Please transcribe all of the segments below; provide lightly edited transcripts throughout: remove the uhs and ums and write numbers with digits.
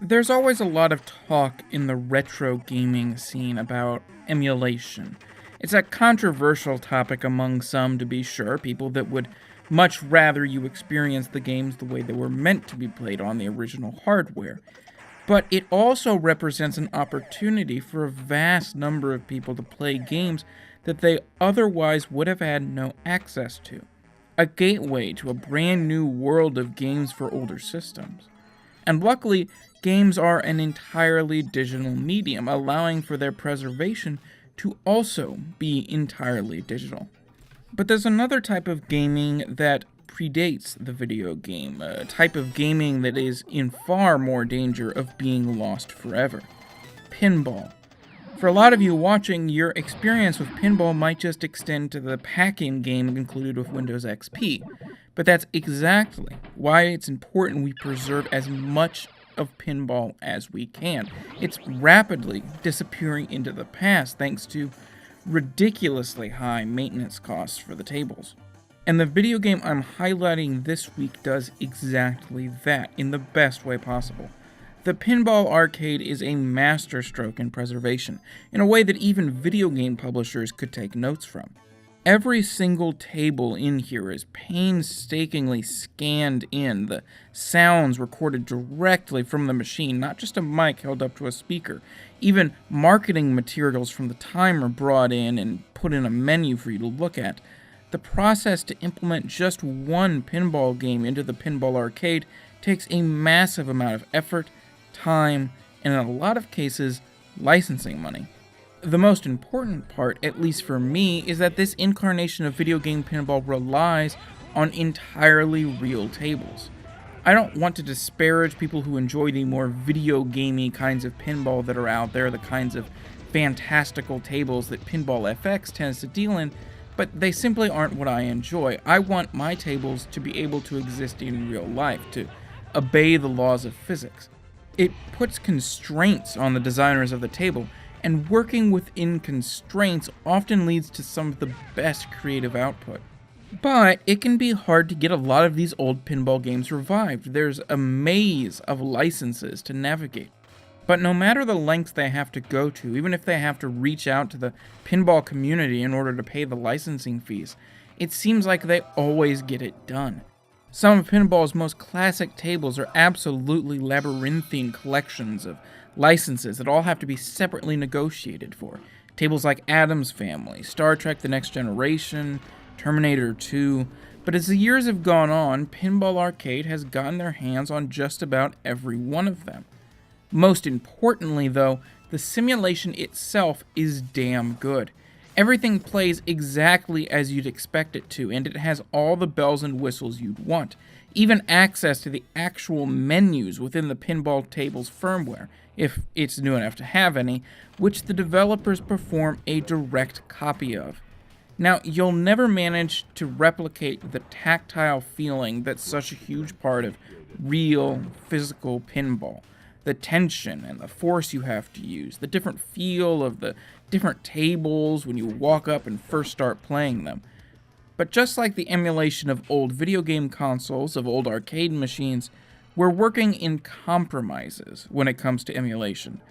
There's always a lot of talk in the retro gaming scene about emulation. It's a controversial topic among some, to be sure, people that would much rather you experience the games the way they were meant to be played on the original hardware. But it also represents an opportunity for a vast number of people to play games that they otherwise would have had no access to. A gateway to a brand new world of games for older systems. And luckily, games are an entirely digital medium, allowing for their preservation to also be entirely digital. But there's another type of gaming that predates the video game, a type of gaming that is in far more danger of being lost forever. Pinball. For a lot of you watching, your experience with pinball might just extend to the pack-in game included with Windows XP, but that's exactly why it's important we preserve as much of pinball as we can. It's rapidly disappearing into the past thanks to ridiculously high maintenance costs for the tables. And the video game I'm highlighting this week does exactly that in the best way possible. The Pinball Arcade is a masterstroke in preservation, in a way that even video game publishers could take notes from. Every single table in here is painstakingly scanned in, the sounds recorded directly from the machine, not just a mic held up to a speaker. Even marketing materials from the time are brought in and put in a menu for you to look at. The process to implement just one pinball game into the Pinball Arcade takes a massive amount of effort, time, and in a lot of cases, licensing money. The most important part, at least for me, is that this incarnation of video game pinball relies on entirely real tables. I don't want to disparage people who enjoy the more video gamey kinds of pinball that are out there, the kinds of fantastical tables that Pinball FX tends to deal in, but they simply aren't what I enjoy. I want my tables to be able to exist in real life, to obey the laws of physics. It puts constraints on the designers of the table, and working within constraints often leads to some of the best creative output. But it can be hard to get a lot of these old pinball games revived. There's a maze of licenses to navigate. But no matter the lengths they have to go to, even if they have to reach out to the pinball community in order to pay the licensing fees, it seems like they always get it done. Some of pinball's most classic tables are absolutely labyrinthine collections of licenses that all have to be separately negotiated for. Tables like Addams Family, Star Trek The Next Generation, Terminator 2. But as the years have gone on, Pinball Arcade has gotten their hands on just about every one of them. Most importantly, though, the simulation itself is damn good. Everything plays exactly as you'd expect it to, and it has all the bells and whistles you'd want. Even access to the actual menus within the pinball table's firmware, if it's new enough to have any, which the developers perform a direct copy of. Now, you'll never manage to replicate the tactile feeling that's such a huge part of real, physical pinball. The tension and the force you have to use, the different feel of the different tables when you walk up and first start playing them. But just like the emulation of old video game consoles, of old arcade machines, we're working in compromises when it comes to emulation.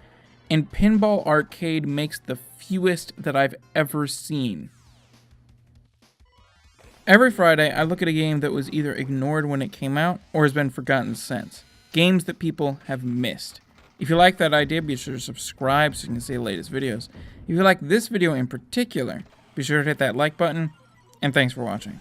And Pinball Arcade makes the fewest that I've ever seen. Every Friday, I look at a game that was either ignored when it came out or has been forgotten since. Games that people have missed. If you like that idea, be sure to subscribe so you can see the latest videos. If you like this video in particular, be sure to hit that like button, and thanks for watching.